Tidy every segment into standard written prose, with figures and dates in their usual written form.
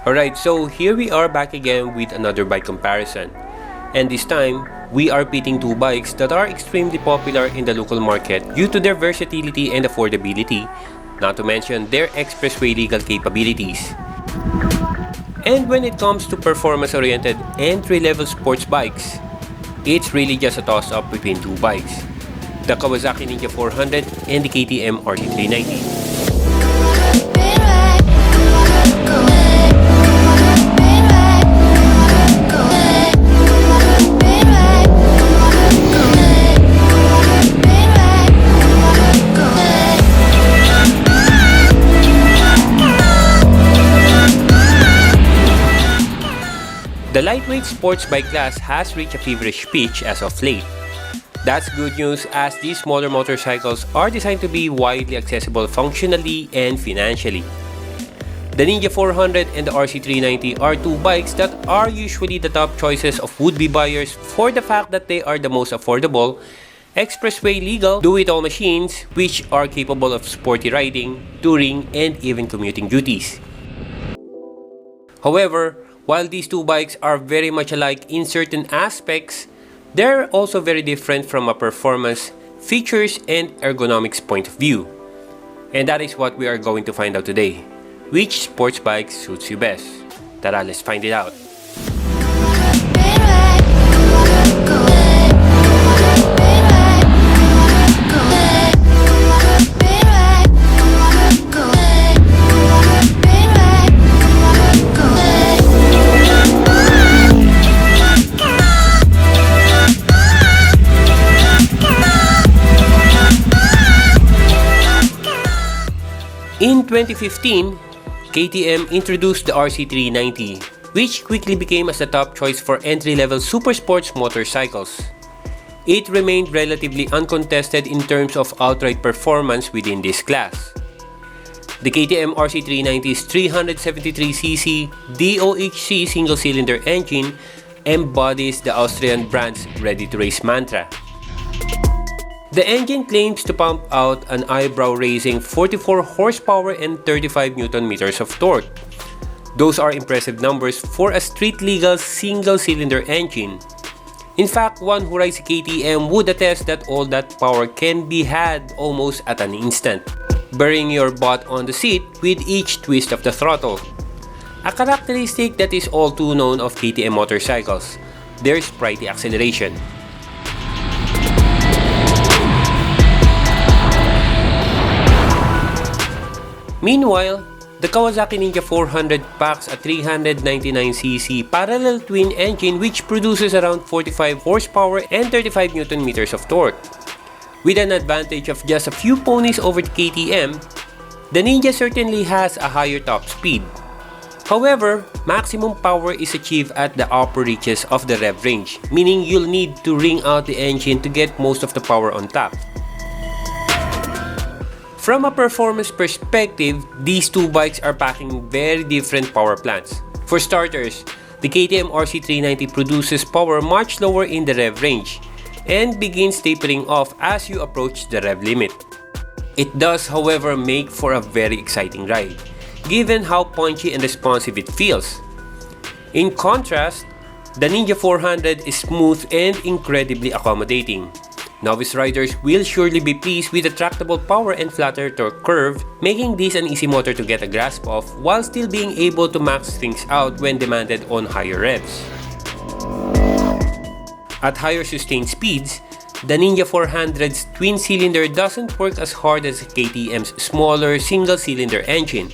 Alright, so here we are back again with another bike comparison. And this time, we are pitting two bikes that are extremely popular in the local market due to their versatility and affordability, not to mention their expressway legal capabilities. And when it comes to performance-oriented entry-level sports bikes, it's really just a toss-up between two bikes, the Kawasaki Ninja 400 and the KTM RC390. The lightweight sports bike class has reached a feverish pitch as of late. That's good news as these smaller motorcycles are designed to be widely accessible functionally and financially. The Ninja 400 and the RC390 are two bikes that are usually the top choices of would-be buyers for the fact that they are the most affordable, expressway legal, do-it-all machines which are capable of sporty riding, touring, and even commuting duties. However, while these two bikes are very much alike in certain aspects, they're also very different from a performance, features, and ergonomics point of view. And that is what we are going to find out today. Which sports bike suits you best? Tara, let's find it out. In 2015, KTM introduced the RC390, which quickly became as the top choice for entry-level super sports motorcycles. It remained relatively uncontested in terms of outright performance within this class. The KTM RC390's 373cc DOHC single-cylinder engine embodies the Austrian brand's ready-to-race mantra. The engine claims to pump out an eyebrow-raising 44 horsepower and 35 Nm of torque. Those are impressive numbers for a street-legal single-cylinder engine. In fact, one who rides a KTM would attest that all that power can be had almost at an instant, burying your butt on the seat with each twist of the throttle. A characteristic that is all too known of KTM motorcycles, their sprightly acceleration. Meanwhile, the Kawasaki Ninja 400 packs a 399cc parallel twin engine which produces around 45 horsepower and 35 Nm of torque. With an advantage of just a few ponies over the KTM, the Ninja certainly has a higher top speed. However, maximum power is achieved at the upper reaches of the rev range, meaning you'll need to wring out the engine to get most of the power on top. From a performance perspective, these two bikes are packing very different power plants. For starters, the KTM RC390 produces power much lower in the rev range and begins tapering off as you approach the rev limit. It does, however, make for a very exciting ride, given how punchy and responsive it feels. In contrast, the Ninja 400 is smooth and incredibly accommodating. Novice riders will surely be pleased with the tractable power and flatter torque curve, making this an easy motor to get a grasp of while still being able to max things out when demanded on higher revs. At higher sustained speeds, the Ninja 400's twin-cylinder doesn't work as hard as KTM's smaller single-cylinder engine.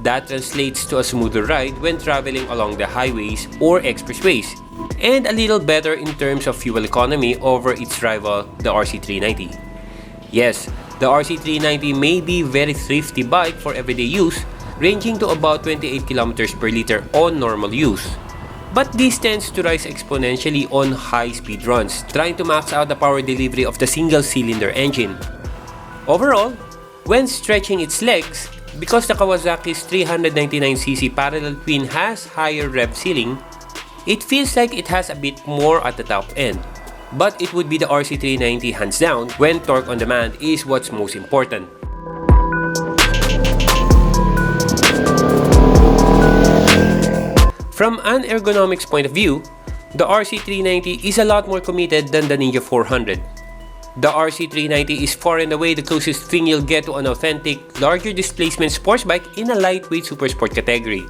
That translates to a smoother ride when traveling along the highways or expressways, and a little better in terms of fuel economy over its rival, the RC390. Yes, the RC390 may be a very thrifty bike for everyday use, ranging to about 28 km per liter on normal use. But this tends to rise exponentially on high-speed runs, trying to max out the power delivery of the single-cylinder engine. Overall, when stretching its legs, because the Kawasaki's 399cc parallel twin has higher rev ceiling, it feels like it has a bit more at the top end. But it would be the RC390 hands down when torque on demand is what's most important. From an ergonomics point of view, the RC390 is a lot more committed than the Ninja 400. The RC390 is far and away the closest thing you'll get to an authentic, larger displacement sports bike in a lightweight super sport category.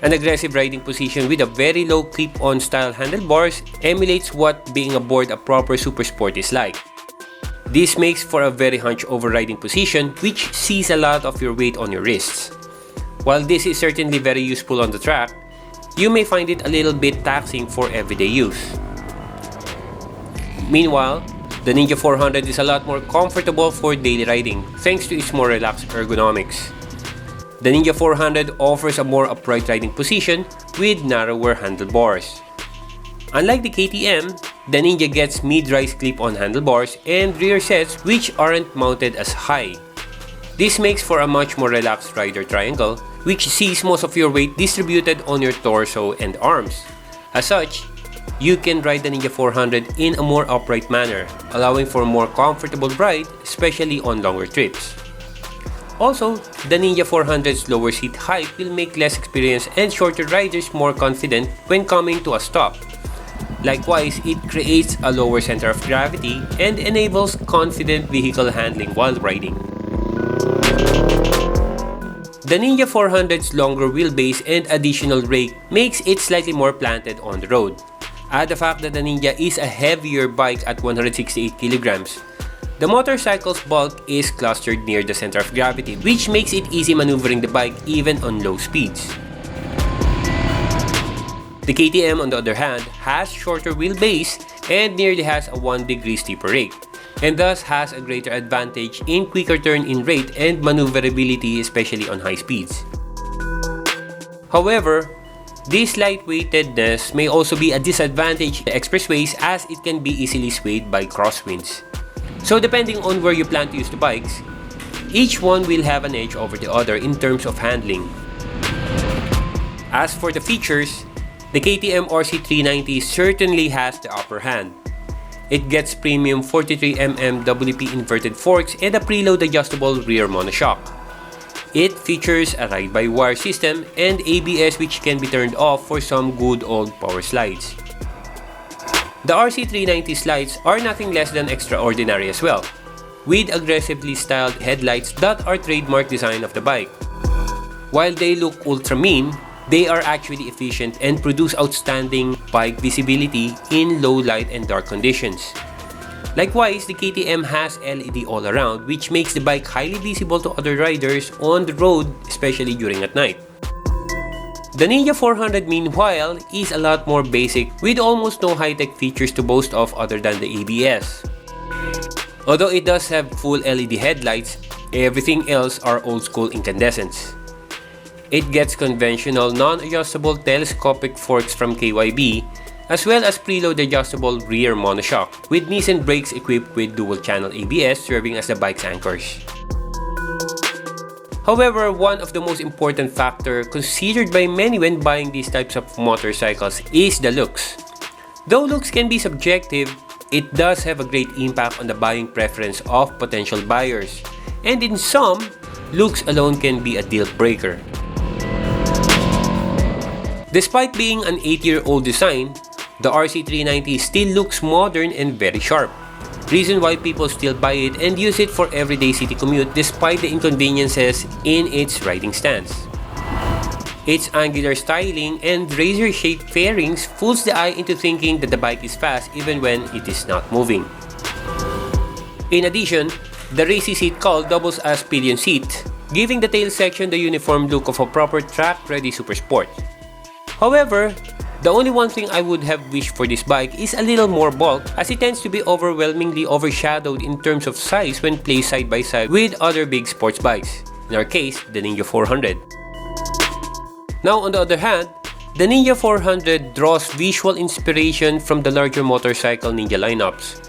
An aggressive riding position with a very low clip-on style handlebars emulates what being aboard a proper super sport is like. This makes for a very hunch-over riding position which sees a lot of your weight on your wrists. While this is certainly very useful on the track, you may find it a little bit taxing for everyday use. Meanwhile, the Ninja 400 is a lot more comfortable for daily riding thanks to its more relaxed ergonomics. The Ninja 400 offers a more upright riding position with narrower handlebars. Unlike the KTM, the Ninja gets mid-rise clip-on handlebars and rear sets which aren't mounted as high. This makes for a much more relaxed rider triangle which sees most of your weight distributed on your torso and arms. As such, you can ride the Ninja 400 in a more upright manner, allowing for a more comfortable ride, especially on longer trips. Also, the Ninja 400's lower seat height will make less experienced and shorter riders more confident when coming to a stop. Likewise, it creates a lower center of gravity and enables confident vehicle handling while riding. The Ninja 400's longer wheelbase and additional rake makes it slightly more planted on the road. Add the fact that the Ninja is a heavier bike at 168 kilograms. The motorcycle's bulk is clustered near the center of gravity, which makes it easy maneuvering the bike even on low speeds. The KTM, on the other hand, has shorter wheelbase and nearly has a 1 degree steeper rake, and thus has a greater advantage in quicker turn-in rate and maneuverability, especially on high speeds. However, this lightweightedness may also be a disadvantage to expressways as it can be easily swayed by crosswinds. So depending on where you plan to use the bikes, each one will have an edge over the other in terms of handling. As for the features, the KTM RC390 certainly has the upper hand. It gets premium 43mm WP inverted forks and a preload adjustable rear monoshock. It features a ride-by-wire system and ABS which can be turned off for some good old power slides. The RC390 slides are nothing less than extraordinary as well, with aggressively styled headlights that are trademark design of the bike. While they look ultra mean, they are actually efficient and produce outstanding bike visibility in low light and dark conditions. Likewise, the KTM has LED all around which makes the bike highly visible to other riders on the road, especially during at night. The Ninja 400 meanwhile is a lot more basic with almost no high-tech features to boast of other than the ABS. Although it does have full LED headlights, everything else are old-school incandescents. It gets conventional non-adjustable telescopic forks from KYB, as well as preload adjustable rear monoshock with knees and brakes equipped with dual-channel ABS serving as the bike's anchors. However, one of the most important factors considered by many when buying these types of motorcycles is the looks. Though looks can be subjective, it does have a great impact on the buying preference of potential buyers, and in some, looks alone can be a deal breaker. Despite being an 8-year-old design, the RC390 still looks modern and very sharp. Reason why people still buy it and use it for everyday city commute despite the inconveniences in its riding stance. Its angular styling and razor-shaped fairings fools the eye into thinking that the bike is fast even when it is not moving. In addition, the racy seat cowl doubles as pillion seat, giving the tail section the uniform look of a proper track-ready supersport. However, the only one thing I would have wished for this bike is a little more bulk, as it tends to be overwhelmingly overshadowed in terms of size when placed side by side with other big sports bikes, in our case, the Ninja 400. Now on the other hand, the Ninja 400 draws visual inspiration from the larger motorcycle Ninja lineups.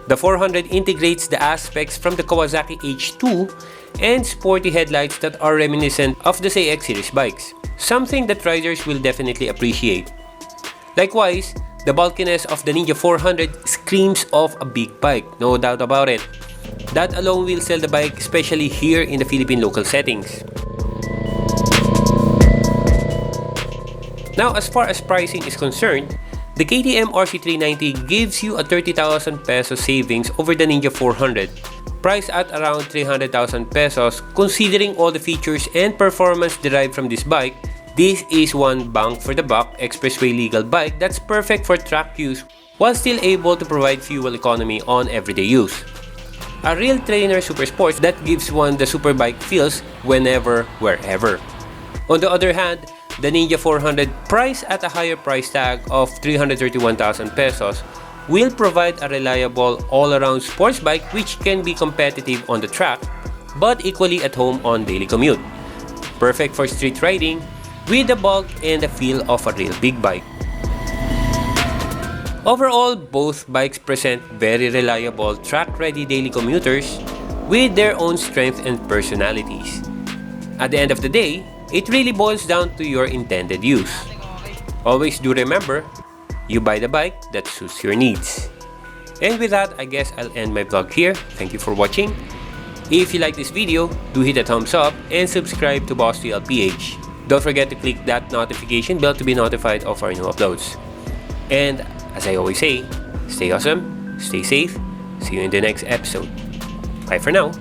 The 400 integrates the aspects from the Kawasaki H2 and sporty headlights that are reminiscent of the X series bikes, something that riders will definitely appreciate. Likewise, the bulkiness of the Ninja 400 screams of a big bike, no doubt about it. That alone will sell the bike, especially here in the Philippine local settings. Now, as far as pricing is concerned, the KTM RC390 gives you a 30,000 peso savings over the Ninja 400, priced at around 300,000 pesos. Considering all the features and performance derived from this bike, this is one bang for the buck expressway legal bike that's perfect for track use while still able to provide fuel economy on everyday use. A real trainer super sports that gives one the superbike feels whenever, wherever. On the other hand, the Ninja 400, priced at a higher price tag of 331,000 pesos, will provide a reliable all-around sports bike which can be competitive on the track but equally at home on daily commute. Perfect for street riding with the bulk and the feel of a real big bike. Overall, both bikes present very reliable track-ready daily commuters with their own strengths and personalities. At the end of the day, it really boils down to your intended use. Always do remember, you buy the bike that suits your needs. And with that, I guess I'll end my vlog here. Thank you for watching. If you like this video, do hit a thumbs up and subscribe to BossTL PH. Don't forget to click that notification bell to be notified of our new uploads. And as I always say, stay awesome, stay safe, see you in the next episode. Bye for now.